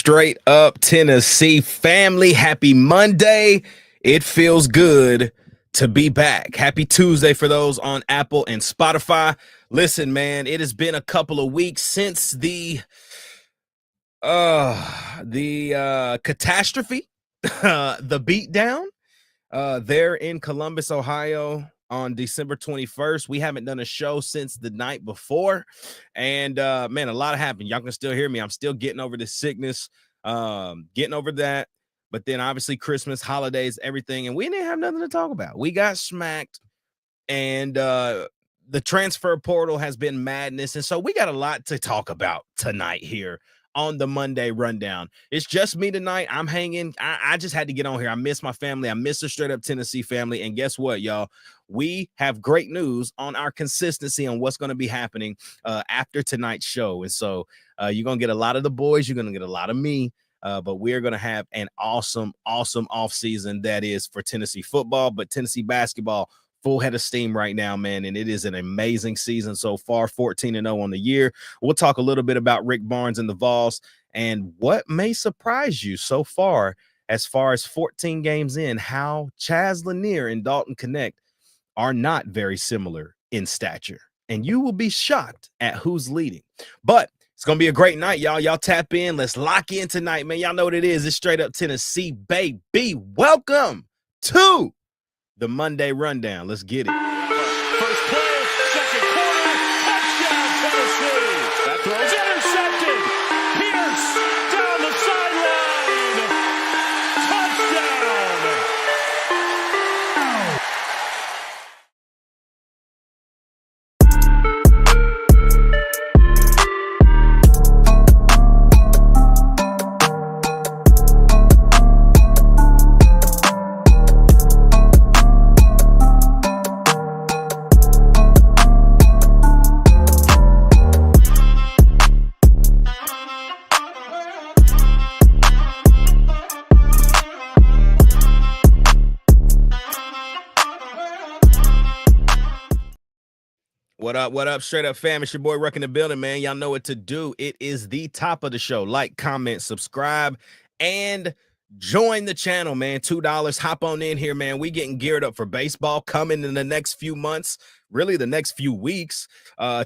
Straight up Tennessee family, happy Monday. It feels good to be back. Happy Tuesday for those on Apple and Spotify. Listen, man, it has been a couple of weeks since the catastrophe, the beatdown there in Columbus, Ohio on December 21st. We haven't done a show since the night before. And man, a lot happened. Y'all can still hear me. I'm still getting over this sickness, getting over that. But then obviously Christmas, holidays, everything. And we didn't have nothing to talk about. We got smacked. And the transfer portal has been madness. And so we got a lot to talk about tonight here on the Monday rundown. It's just me tonight. I'm hanging. I just had to get on here. I miss my family. I miss the straight up Tennessee family. And guess what, y'all? We have great news on our consistency on what's going to be happening after tonight's show. And so you're going to get a lot of the boys. You're going to get a lot of me. But we're going to have an awesome offseason that is for Tennessee football, but Tennessee basketball full head of steam right now, man, and it is an amazing season so far, 14-0 on the year. We'll talk a little bit about Rick Barnes and the Vols and what may surprise you so far as 14 games in, how Chaz Lanier and Dalton Connect are not very similar in stature, and you will be shocked at who's leading. But it's going to be a great night, y'all. Y'all tap in. Let's lock in tonight, man. Y'all know what it is. It's straight up Tennessee, baby. Welcome to the Monday Rundown. Let's get it. First play, second quarter, touchdown Tennessee. That throw's intercepted. Pierce down the sideline. Touchdown. What up, straight up fam? It's your boy Ruck in the building, man. Y'all know what to do. It is the top of the show. Like, comment, subscribe, and join the channel, man. $2. Hop on in here, man. We getting geared up for baseball coming in the next few months, really the next few weeks.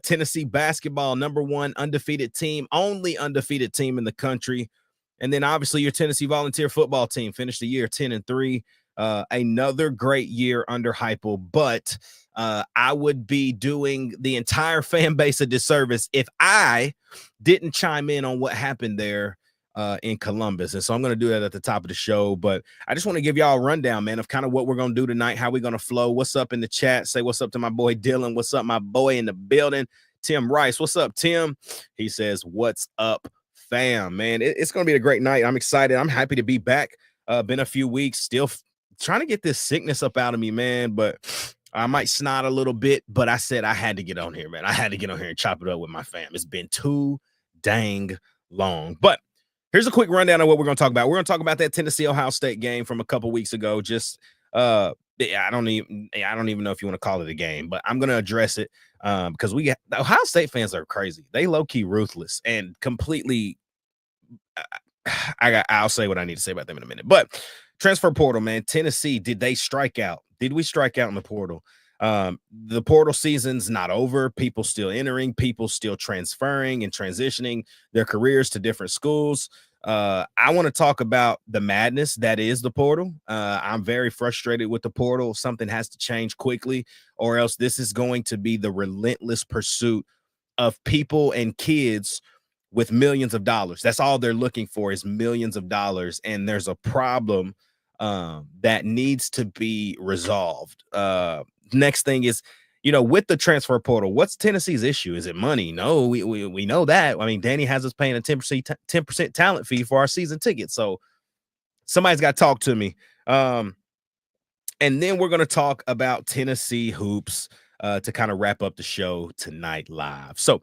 Tennessee basketball, #1 undefeated team, only undefeated team in the country. And then obviously your Tennessee Volunteer football team finished the year 10-3. Another great year under Heupel, but I would be doing the entire fan base a disservice if I didn't chime in on what happened there in Columbus. And so I'm going to do that at the top of the show. But I just want to give y'all a rundown, man, of kind of what we're going to do tonight, how we're going to flow. What's up in the chat? Say what's up to my boy Dylan. What's up, my boy in the building? Tim Rice. What's up, Tim? He says, what's up, fam? Man, it's going to be a great night. I'm excited. I'm happy to be back. Been a few weeks, still trying to get this sickness up out of me, man. But I might snot a little bit, but I said I had to get on here, man. I had to get on here and chop it up with my fam. It's been too dang long. But here's a quick rundown of what we're going to talk about. We're going to talk about that Tennessee-Ohio State game from a couple weeks ago. Just I don't even know if you want to call it a game, but I'm going to address it because the Ohio State fans are crazy. They low-key ruthless and completely I'll say what I need to say about them in a minute. But transfer portal, man. Tennessee, did they strike out? Did we strike out in the portal? The portal season's not over. People still entering, people still transferring and transitioning their careers to different schools. I want to talk about the madness that is the portal. I'm very frustrated with the portal. Something has to change quickly, or else this is going to be the relentless pursuit of people and kids with millions of dollars. That's all they're looking for is millions of dollars. And there's a problem that needs to be resolved. Next thing is, with the transfer portal, what's Tennessee's issue? Is it money? No, we know that. I mean, Danny has us paying a 10% talent fee for our season ticket. So somebody's got to talk to me. And then we're going to talk about Tennessee hoops to kind of wrap up the show tonight live. So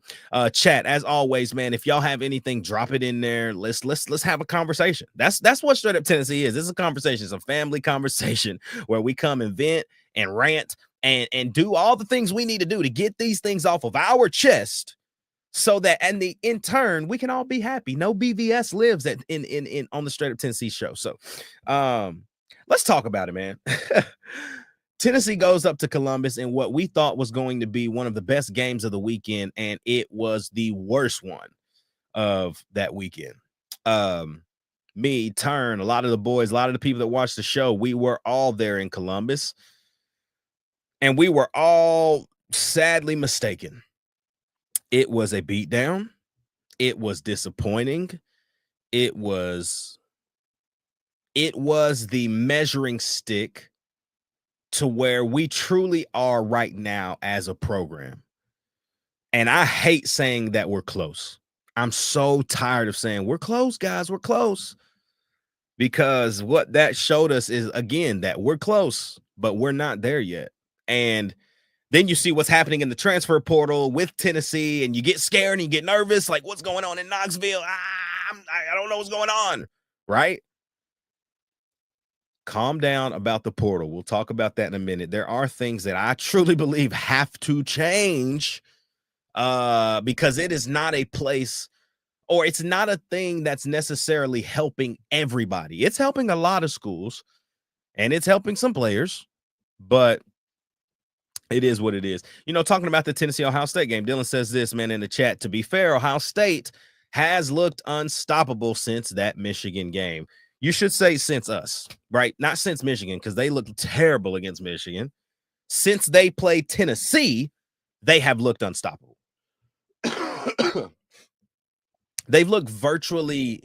chat, as always, man, if y'all have anything, drop it in there. Let's have a conversation. That's what Straight Up Tennessee is. This is a conversation. It's a family conversation where we come and vent and rant and do all the things we need to do to get these things off of our chest so that in turn we can all be happy. No BVS lives in on the Straight Up Tennessee show. So let's talk about it, man. Tennessee goes up to Columbus in what we thought was going to be one of the best games of the weekend, and it was the worst one of that weekend. Me, Turn, a lot of the boys, a lot of the people that watched the show, we were all there in Columbus, and we were all sadly mistaken. It was a beatdown. It was disappointing. It was the measuring stick to where we truly are right now as a program. And I hate saying that we're close. I'm so tired of saying we're close, guys, we're close. Because what that showed us is, again, that we're close, but we're not there yet. And then you see what's happening in the transfer portal with Tennessee, and you get scared and you get nervous, like what's going on in Knoxville? I don't know what's going on, right? Calm down about the portal. We'll talk about that in a minute. There are things that I truly believe have to change because it is not a place, or it's not a thing that's necessarily helping everybody. It's helping a lot of schools and it's helping some players, but it is what it is. You know, talking about the Tennessee-Ohio State game, Dylan says this, man, in the chat. To be fair, Ohio State has looked unstoppable since that Michigan game. You should say since us, right? Not since Michigan, because they looked terrible against Michigan. Since they played Tennessee, they have looked unstoppable. They've looked virtually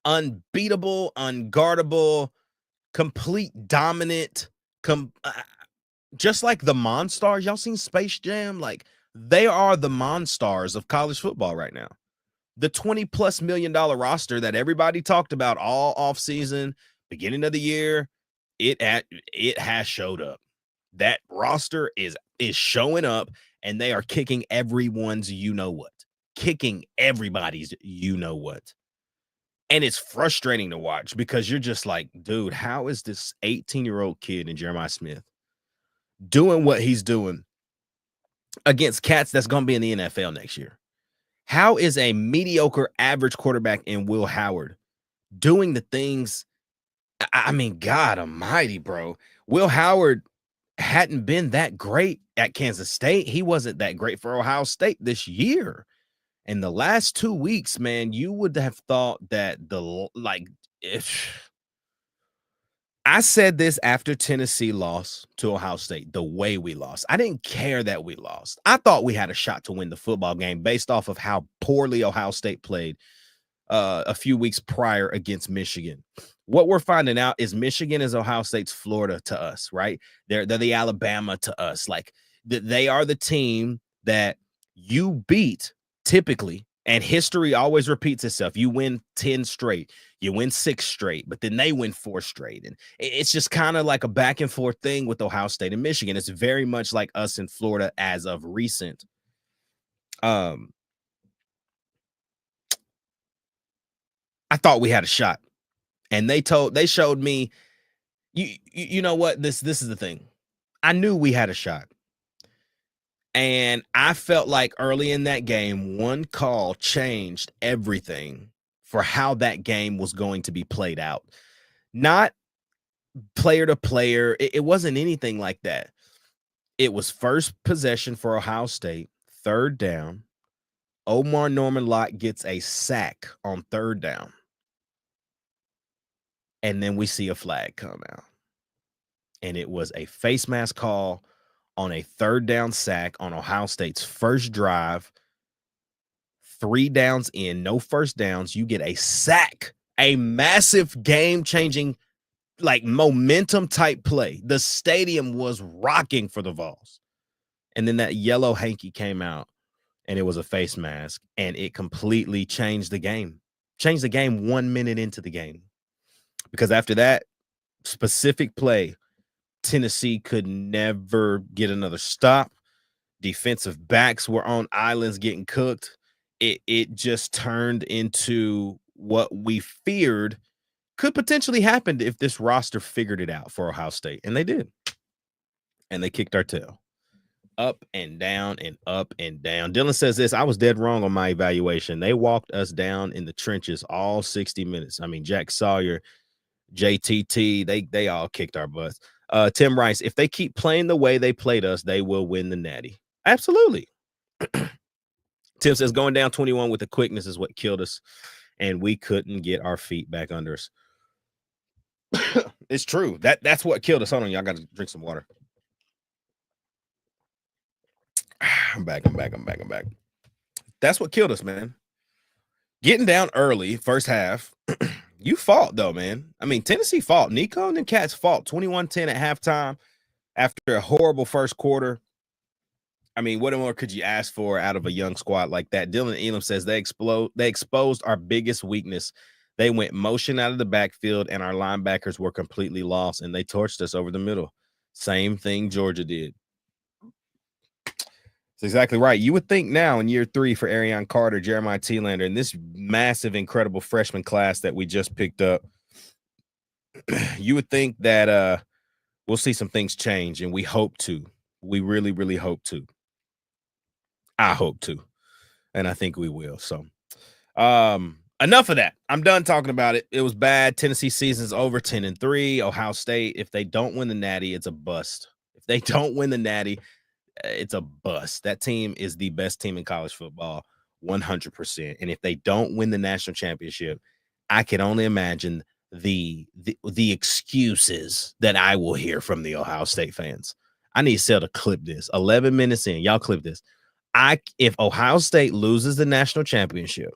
unbeatable, unguardable, complete dominant, just like the Monstars. Y'all seen Space Jam? Like, they are the Monstars of college football right now. The $20+ million roster that everybody talked about all offseason, beginning of the year, it has showed up. That roster is showing up, and they are kicking everyone's you-know-what. Kicking everybody's you-know-what. And it's frustrating to watch because you're just like, dude, how is this 18-year-old kid in Jeremiah Smith doing what he's doing against cats that's going to be in the NFL next year? How is a mediocre average quarterback in Will Howard doing the things? I mean, God almighty, bro. Will Howard hadn't been that great at Kansas State. He wasn't that great for Ohio State this year. In the last 2 weeks, man, you would have thought that if I said this after Tennessee lost to Ohio State, the way we lost, I didn't care that we lost. I thought we had a shot to win the football game based off of how poorly Ohio State played a few weeks prior against Michigan. What we're finding out is Michigan is Ohio State's Florida to us, right? They're the Alabama to us. Like, they are the team that you beat typically, and history always repeats itself. You win 10 straight, you win 6 straight, but then they win 4 straight. And it's just kind of like a back and forth thing with Ohio State and Michigan. It's very much like us in Florida as of recent. I thought we had a shot, and they showed me, you know what, this is the thing. I knew we had a shot. And I felt like early in that game, one call changed everything for how that game was going to be played out. Not player to player. It wasn't anything like that. It was first possession for Ohio State, 3rd down. Omar Norman Lott gets a sack on 3rd down. And then we see a flag come out. And it was a face mask call on a 3rd down sack on Ohio State's first drive. 3 downs in, no first downs. You get a sack, a massive game-changing, like, momentum type play. The stadium was rocking for the Vols. And then that yellow hanky came out, and it was a face mask, and it completely changed the game. Changed the game 1 minute into the game. Because after that specific play, Tennessee could never get another stop. Defensive backs were on islands getting cooked. It just turned into what we feared could potentially happen if this roster figured it out for Ohio State. And they did. And they kicked our tail. Up and down and up and down. Dylan says this: I was dead wrong on my evaluation. They walked us down in the trenches all 60 minutes. I mean, Jack Sawyer, JTT, they all kicked our butts. Tim Rice, if they keep playing the way they played us, they will win the Natty. Absolutely. Tim says going down 21 with the quickness is what killed us, and we couldn't get our feet back under us. It's true. That's what killed us. Hold on, y'all got to drink some water. I'm back. That's what killed us, man. Getting down early, first half. You fought, though, man. I mean, Tennessee fought. Nico and the Cats fought 21-10 at halftime after a horrible first quarter. I mean, what more could you ask for out of a young squad like that? Dylan Elam says they exposed our biggest weakness. They went motion out of the backfield, and our linebackers were completely lost, and they torched us over the middle. Same thing Georgia did. That's exactly right. You would think now in year 3 for Arion Carter, Jeremiah Thielander, and this massive, incredible freshman class that we just picked up, you would think that we'll see some things change, and we hope to. We really, really hope to. I hope to, and I think we will. So enough of that. I'm done talking about it. It was bad. Tennessee season's over, 10-3. Ohio State, if they don't win the Natty, it's a bust. If they don't win the Natty, it's a bust. That team is the best team in college football, 100%. And if they don't win the national championship, I can only imagine the excuses that I will hear from the Ohio State fans. I need Sel to clip this. 11 minutes in, y'all clip this. If Ohio State loses the national championship,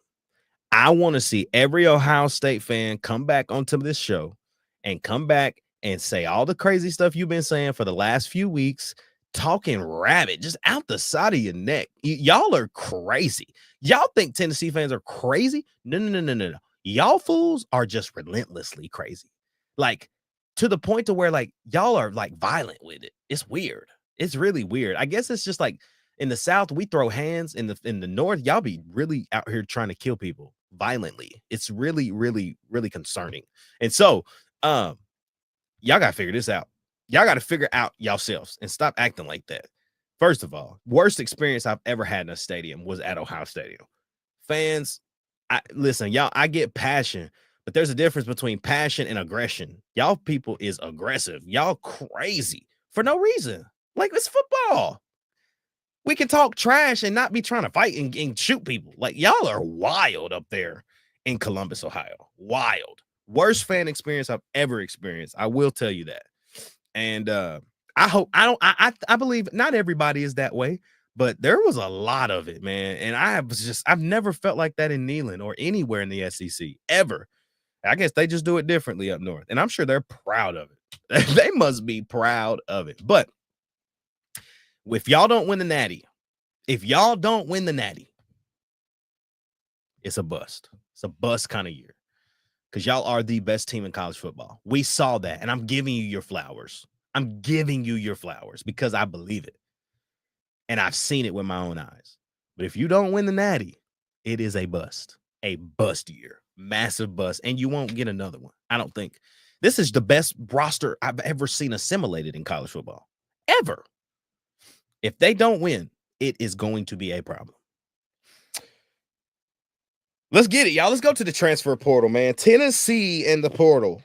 I want to see every Ohio State fan come back onto this show and come back and say all the crazy stuff you've been saying for the last few weeks, talking rabbit, just out the side of your neck. Y'all are crazy. Y'all think Tennessee fans are crazy? No. Y'all fools are just relentlessly crazy. Like, to the point to where, like, y'all are, like, violent with it. It's weird. It's really weird. I guess it's just like in the South, we throw hands. In the North, y'all be really out here trying to kill people violently. It's really, really, really concerning. And so, y'all got to figure this out. Y'all got to figure out yourselves and stop acting like that. First of all, worst experience I've ever had in a stadium was at Ohio Stadium. Fans, listen, y'all, I get passion, but there's a difference between passion and aggression. Y'all people is aggressive. Y'all crazy for no reason. Like, it's football. We can talk trash and not be trying to fight and shoot people. Like, y'all are wild up there in Columbus, Ohio. Wild. Worst fan experience I've ever experienced. I will tell you that. And I believe not everybody is that way, but there was a lot of it, man. And I've never felt like that in Neyland or anywhere in the SEC ever. I guess they just do it differently up north. And I'm sure they're proud of it. They must be proud of it. But if y'all don't win the Natty, it's a bust. It's a bust kind of year. Because y'all are the best team in college football. We saw that, and I'm giving you your flowers. I'm giving you your flowers because I believe it. And I've seen it with my own eyes. But if you don't win the Natty, it is a bust. A bust year. Massive bust. And you won't get another one. I don't think. This is the best roster I've ever seen assimilated in college football. Ever. If they don't win, it is going to be a problem. Let's get it, y'all. Let's go to the transfer portal, man. Tennessee and the portal.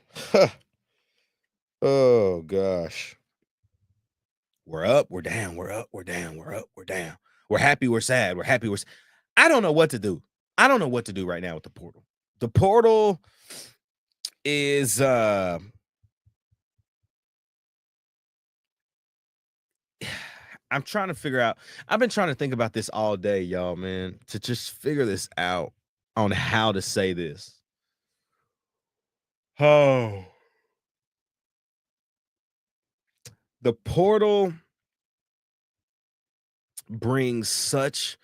Oh, gosh. We're up, we're down, we're up, we're down, we're up, we're down. We're happy, we're sad, we're happy, I don't know what to do. I don't know what to do right now with the portal. The portal is I'm trying to figure out. I've been trying to think about this all day, y'all, man, to just figure this out on how to say this. Oh. The portal brings such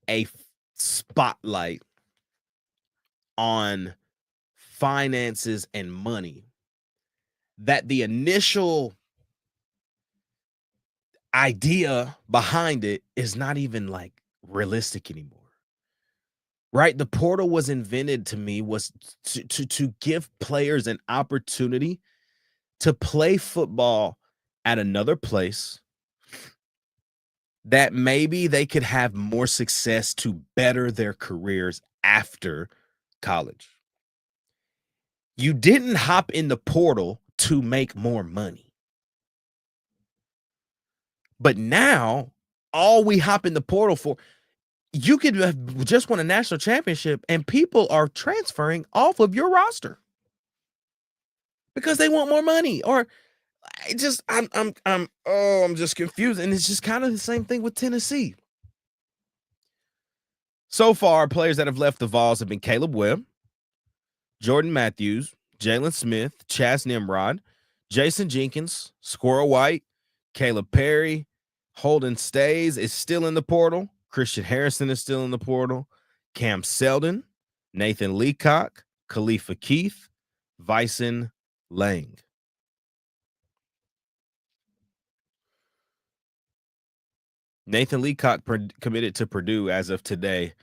a spotlight on finances and money that the initial idea behind it is not even like realistic anymore. Right? The portal was invented to me was to give players an opportunity to play football at another place that maybe they could have more success to better their careers after college. You didn't hop in the portal to make more money. But now, all we hop in the portal for, you could have just won a national championship and people are transferring off of your roster because they want more money. Or I'm just confused. And it's just kind of the same thing with Tennessee. So far, players that have left the Vols have been Caleb Webb, Jordan Matthews, Jalen Smith, Chaz Nimrod, Jason Jenkins, Squirrel White, Caleb Perry, Holden Stays is still in the portal. Christian Harrison is still in the portal. Cam Selden, Nathan Leacock, Khalifa Keith, Vyson Lang. Nathan Leacock committed to Purdue as of today.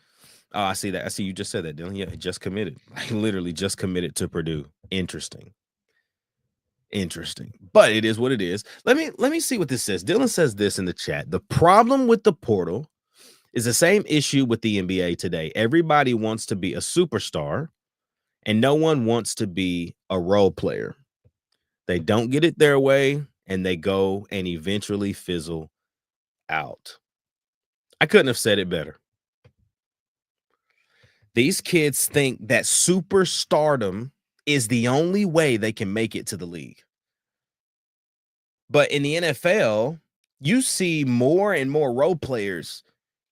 Oh, I see that. I see you just said that, Dylan. Yeah, he just committed. Like literally just committed to Purdue. Interesting. But it is what it is. Let me see what this says. Dylan says this in the chat. The problem with the portal is the same issue with the NBA today. Everybody wants to be a superstar and no one wants to be a role player. They don't get it their way and they go and eventually fizzle out. I couldn't have said it better. These kids think that superstardom is the only way they can make it to the league. But in the NFL, you see more and more role players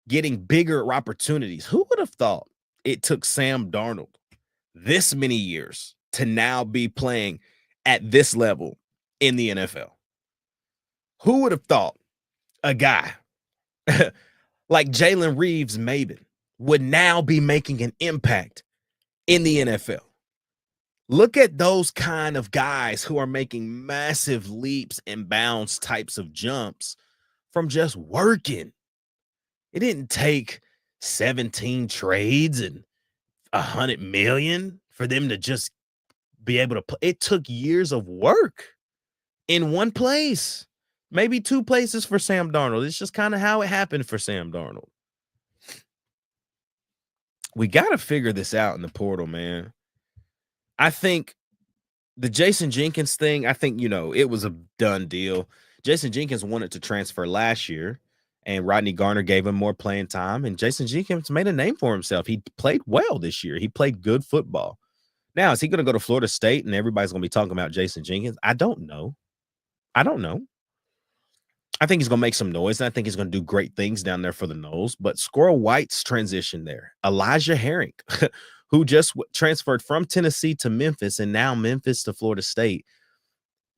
getting bigger opportunities. Who would have thought it took Sam Darnold this many years to now be playing at this level in the NFL? Who would have thought a guy like Jalen Reeves-Maybin would now be making an impact in the NFL? Look at those kind of guys who are making massive leaps and bounds types of jumps from just working. It didn't take 17 trades and 100 million for them to just be able to play. It took years of work in one place, maybe two places for Sam Darnold. It's just kind of how it happened for Sam Darnold. We got to figure this out in the portal, man. I think the Jason Jenkins thing, I think, it was a done deal. Jason Jenkins wanted to transfer last year, and Rodney Garner gave him more playing time, and Jason Jenkins made a name for himself. He played well this year. He played good football. Now, is he going to go to Florida State and everybody's going to be talking about Jason Jenkins? I don't know. I think he's going to make some noise, and I think he's going to do great things down there for the Noles. But Squirrel White's transition there, Elijah Herring, who just transferred from Tennessee to Memphis and now Memphis to Florida State.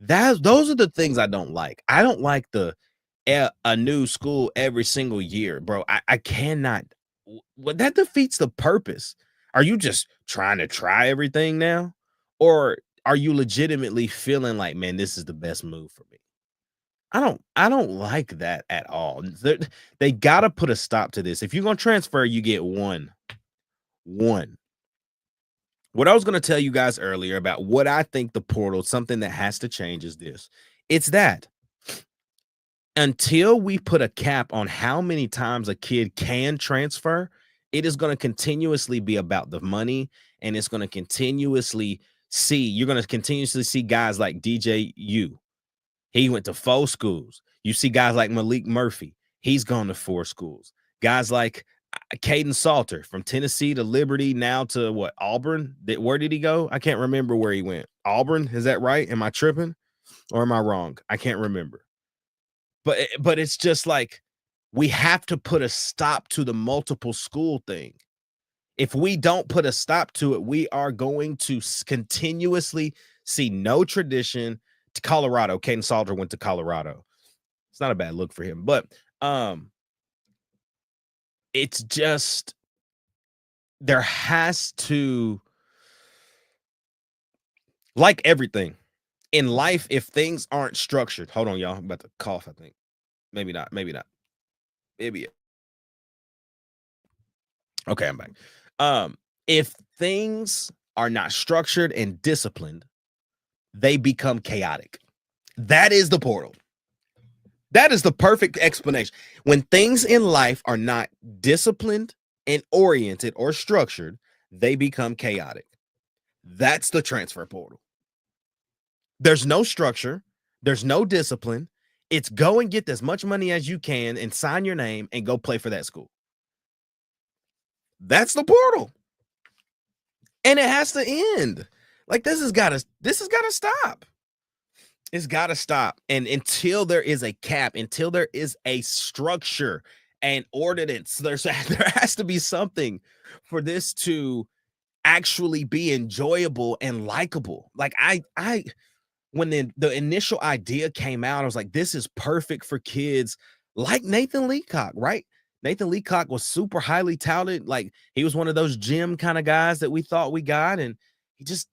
Those are the things I don't like. I don't like a new school every single year, bro. I cannot. Well, that defeats the purpose. Are you just trying to try everything now? Or are you legitimately feeling like, man, this is the best move for me? I don't like that at all. They got to put a stop to this. If you're going to transfer, you get one. What I was going to tell you guys earlier about what I think the portal, something that has to change is this. It's that until we put a cap on how many times a kid can transfer, it is going to continuously be about the money, and it's going to continuously you're going to continuously see guys like DJU. He went to 4 schools. You see guys like Malik Murphy. He's gone to 4 schools. Guys like Caden Salter from Tennessee to Liberty, now to what, Auburn? Where did he go? I can't remember where he went. Auburn, is that right? Am I tripping or am I wrong? I can't remember. But it's just like we have to put a stop to the multiple school thing. If we don't put a stop to it, we are going to continuously see no tradition. To Colorado, Caden Salter went to Colorado. It's not a bad look for him, but it's just there has to, like everything in life, if things aren't structured. Hold on, y'all. I'm about to cough, I think. Maybe not. Maybe. Okay, I'm back. If things are not structured and disciplined, they become chaotic. That is the portal. That is the perfect explanation. When things in life are not disciplined and oriented or structured, they become chaotic. That's the transfer portal. There's no structure. There's no discipline. It's go and get as much money as you can and sign your name and go play for that school. That's the portal. And it has to end. Like this has got to stop. It's got to stop. And until there is a cap, until there is a structure and ordinance, there has to be something for this to actually be enjoyable and likable. Like when the initial idea came out, I was like, this is perfect for kids like Nathan Leacock, right? Nathan Leacock was super highly touted. Like he was one of those gym kind of guys that we thought we got, and he just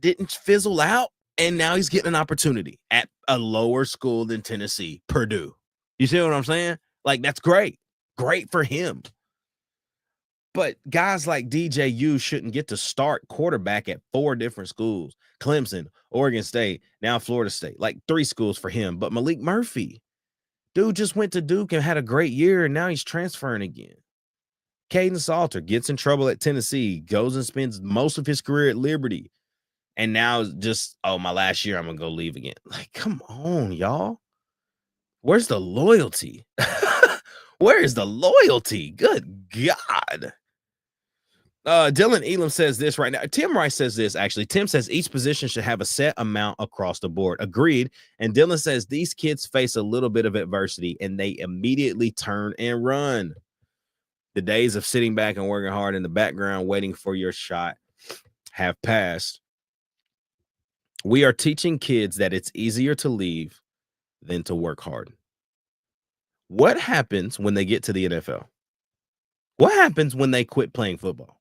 didn't fizzle out. And now he's getting an opportunity at a lower school than Tennessee, Purdue. You see what I'm saying? Like, that's great. Great for him. But guys like DJU shouldn't get to start quarterback at 4 different schools. Clemson, Oregon State, now Florida State. Like 3 schools for him. But Malik Murphy, dude just went to Duke and had a great year, and now he's transferring again. Caden Salter gets in trouble at Tennessee, goes and spends most of his career at Liberty. And now just, my last year, I'm going to go leave again. Like, come on, y'all. Where's the loyalty? Where is the loyalty? Good God. Dylan Elam says this right now. Tim Rice says this, actually. Tim says each position should have a set amount across the board. Agreed. And Dylan says these kids face a little bit of adversity, and they immediately turn and run. The days of sitting back and working hard in the background, waiting for your shot, have passed. We are teaching kids that it's easier to leave than to work hard. What happens when they get to the NFL? What happens when they quit playing football?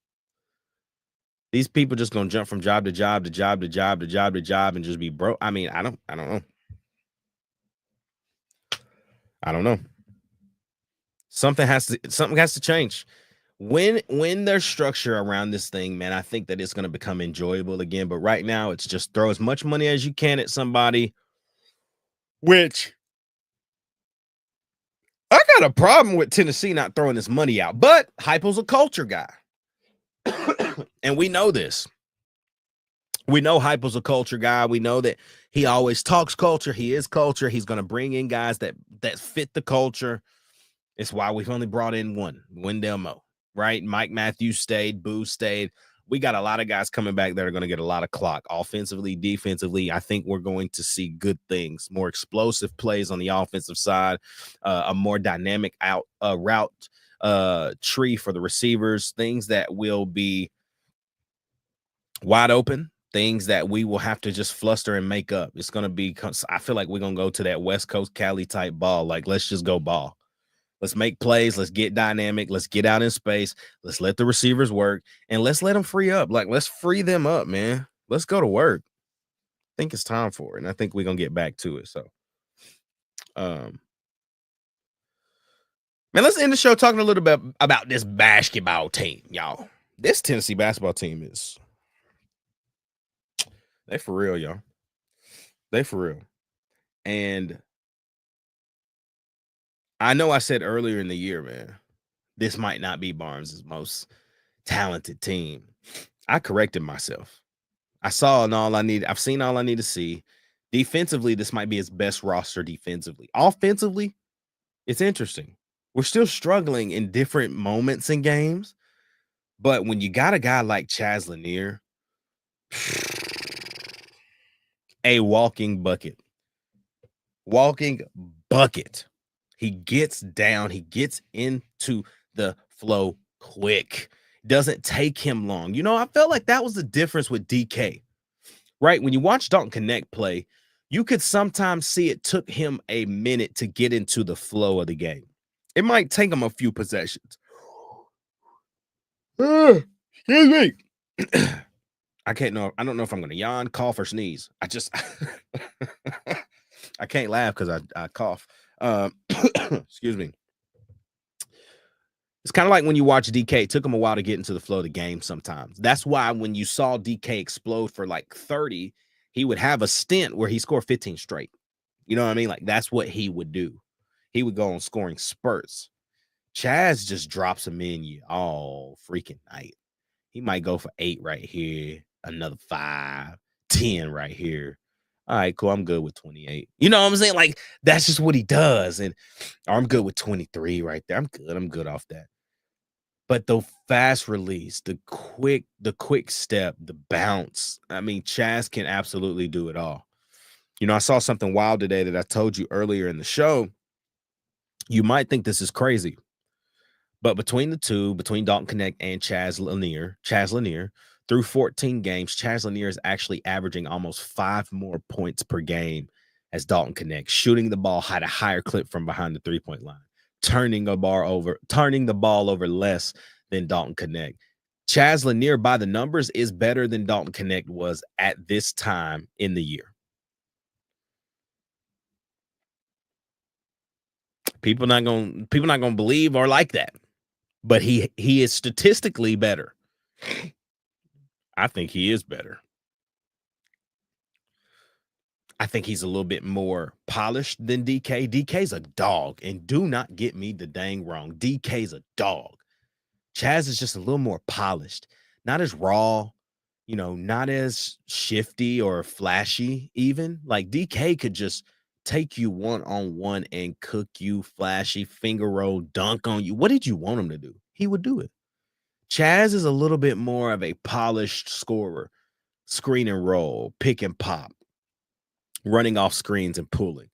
These people just gonna jump from job to job to job to job to job to job and just be broke. I mean, I don't know. I don't know. Something has to change. When there's structure around this thing, man, I think that it's going to become enjoyable again. But right now, it's just throw as much money as you can at somebody, which I got a problem with Tennessee not throwing this money out. But Heupel's a culture guy. And we know this. We know Heupel's a culture guy. We know that he always talks culture. He is culture. He's going to bring in guys that fit the culture. It's why we've only brought in one, Wendell Moore. Right? Mike Matthews stayed, Boo stayed. We got a lot of guys coming back that are going to get a lot of clock offensively, defensively. I think we're going to see good things, more explosive plays on the offensive side, a more dynamic route tree for the receivers, things that will be wide open, things that we will have to just fluster and make up. It's going to be, I feel like we're going to go to that West Coast Cali type ball. Like, let's just go ball. Let's make plays. Let's get dynamic. Let's get out in space. Let's let the receivers work, and let's let them free up. Like, let's free them up, man. Let's go to work. I think it's time for it, and I think we're going to get back to it. So, man, let's end the show talking a little bit about this basketball team, y'all. This Tennessee basketball team they for real, y'all. They for real. And I know I said earlier in the year, man, this might not be Barnes' most talented team. I corrected myself. I've seen all I need to see. Defensively, this might be his best roster defensively. Offensively, it's interesting. We're still struggling in different moments in games, but when you got a guy like Chaz Lanier, a walking bucket. He gets down. He gets into the flow quick. Doesn't take him long. You know, I felt like that was the difference with DK, right? When you watch Dalton Connect play, you could sometimes see it took him a minute to get into the flow of the game. It might take him a few possessions. Excuse me. I don't know if I'm going to yawn, cough, or sneeze. I can't laugh because I cough. Excuse me. It's kind of like when you watch DK, it took him a while to get into the flow of the game sometimes. That's why when you saw DK explode for like 30, he would have a stint where he scored 15 straight. You know what I mean? Like that's what he would do. He would go on scoring spurts. Chaz just drops him in you all freaking night. He might go for 8 right here, another 5, 10 right here. All right, cool. I'm good with 28. You know what I'm saying? Like that's just what he does. And I'm good with 23 right there. I'm good. I'm good off that. But the fast release, the quick step, the bounce. I mean, Chaz can absolutely do it all. You know, I saw something wild today that I told you earlier in the show. You might think this is crazy, but between the two, between Dalton Connect and Chaz Lanier, through 14 games, Chaz Lanier is actually averaging almost 5 more points per game as Dalton Connect, shooting the ball at a higher clip from behind the 3-point line, turning the ball over less than Dalton Connect. Chaz Lanier, by the numbers, is better than Dalton Connect was at this time in the year. People not gonna believe or like that, but he is statistically better. I think he is better. I think he's a little bit more polished than DK. DK's a dog, and do not get me the dang wrong. DK's a dog. Chaz is just a little more polished, not as raw, you know, not as shifty or flashy even. Like DK could just take you one-on-one and cook you, flashy, finger roll, dunk on you. What did you want him to do? He would do it. Chaz is a little bit more of a polished scorer, screen and roll, pick and pop, running off screens and pulling,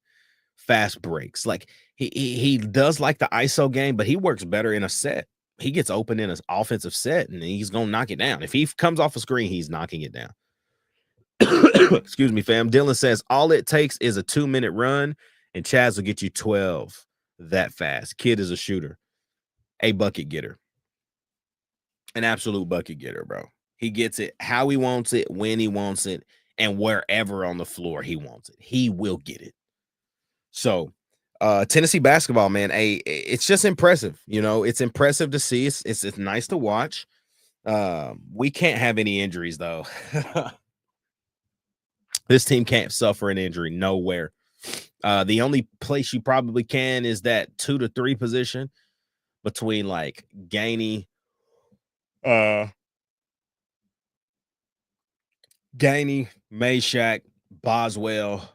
fast breaks. Like he does like the ISO game, but he works better in a set. He gets open in an offensive set and he's going to knock it down. If he comes off a screen, he's knocking it down. Excuse me, fam. Dylan says all it takes is a 2-minute run and Chaz will get you 12 that fast. Kid is a shooter, a bucket getter, an absolute bucket getter, bro. He gets it how he wants it, when he wants it, and wherever on the floor he wants it. He will get it. So Tennessee basketball, man, it's just impressive. You know, it's impressive to see. It's nice to watch. We can't have any injuries, though. This team can't suffer an injury nowhere. The only place you probably can is that 2 to 3 position between like Gainey, Meshack, Boswell,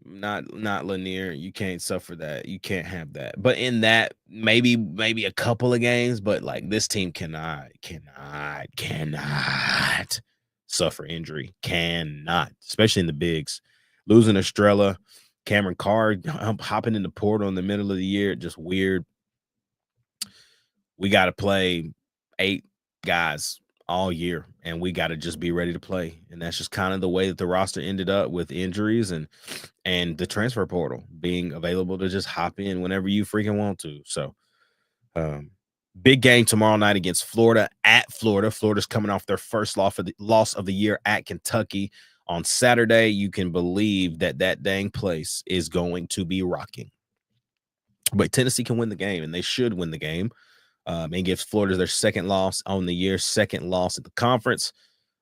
not Lanier. You can't suffer that. You can't have that. But in that, maybe a couple of games, but like this team cannot suffer injury. Cannot, especially in the bigs. Losing Estrella, Cameron Carr hopping in the portal in the middle of the year, just weird. We got to play 8 guys all year, and we got to just be ready to play. And that's just kind of the way that the roster ended up with injuries and the transfer portal being available to just hop in whenever you freaking want to. So big game tomorrow night against Florida at Florida. Florida's coming off their first loss of the year at Kentucky on Saturday. You can believe that dang place is going to be rocking. But Tennessee can win the game, and they should win the game. And gives Florida their second loss on the year, second loss at the conference.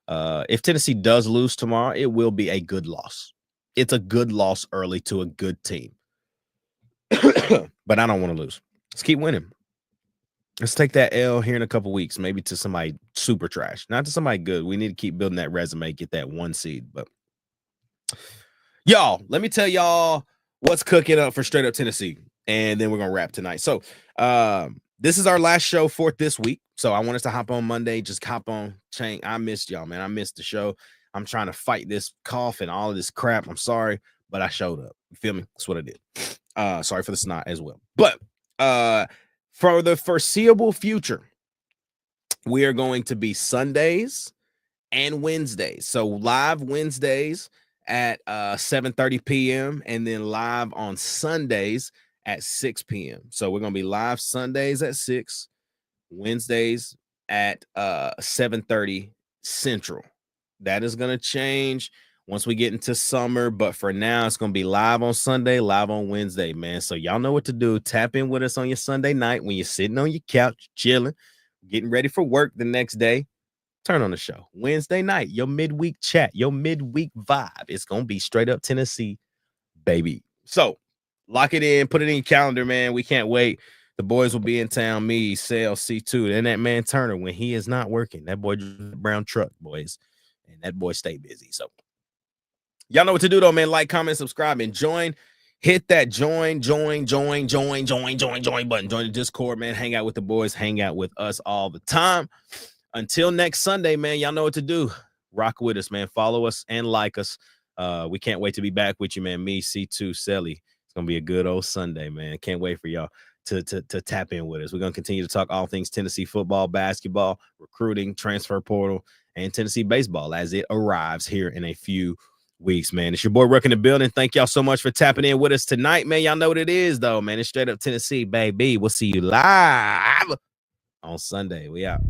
If Tennessee does lose tomorrow, it will be a good loss. It's a good loss early to a good team. But I don't want to lose. Let's keep winning. Let's take that L here in a couple weeks, maybe to somebody super trash, not to somebody good. We need to keep building that resume, get that 1 seed. But y'all, let me tell y'all what's cooking up for Straight Up Tennessee, and then we're gonna wrap tonight. So this is our last show for this week. So I want us to hop on Monday. Just hop on. Chain. I missed y'all, man. I missed the show. I'm trying to fight this cough and all of this crap. I'm sorry, but I showed up. You feel me? That's what I did. Sorry for the snot as well. But for the foreseeable future, we are going to be Sundays and Wednesdays. So live Wednesdays at 7:30 p.m. and then live on Sundays at 6 p.m. So we're going to be live Sundays at 6, Wednesdays at 7:30 Central. That is going to change once we get into summer, but for now, it's going to be live on Sunday, live on Wednesday, man. So y'all know what to do. Tap in with us on your Sunday night when you're sitting on your couch, chilling, getting ready for work the next day. Turn on the show. Wednesday night, your midweek chat, your midweek vibe. It's going to be Straight Up Tennessee baby. So lock it in, put it in your calendar, man. We can't wait. The boys will be in town. Me, Sale, C2, and that man Turner when he is not working. That boy drives a brown truck, boys, and that boy stay busy. So y'all know what to do, though, man. Like, comment, subscribe, and join. Hit that join button. Join the Discord, man. Hang out with the boys. Hang out with us all the time. Until next Sunday, man, y'all know what to do. Rock with us, man. Follow us and like us. We can't wait to be back with you, man. Me, C2, Selly. It's going to be a good old Sunday, man. Can't wait for y'all to tap in with us. We're going to continue to talk all things Tennessee football, basketball, recruiting, transfer portal, and Tennessee baseball as it arrives here in a few weeks, man. It's your boy Ruck in the building. Thank y'all so much for tapping in with us tonight, man. Y'all know what it is, though, man. It's straight up Tennessee, baby. We'll see you live on Sunday. We out.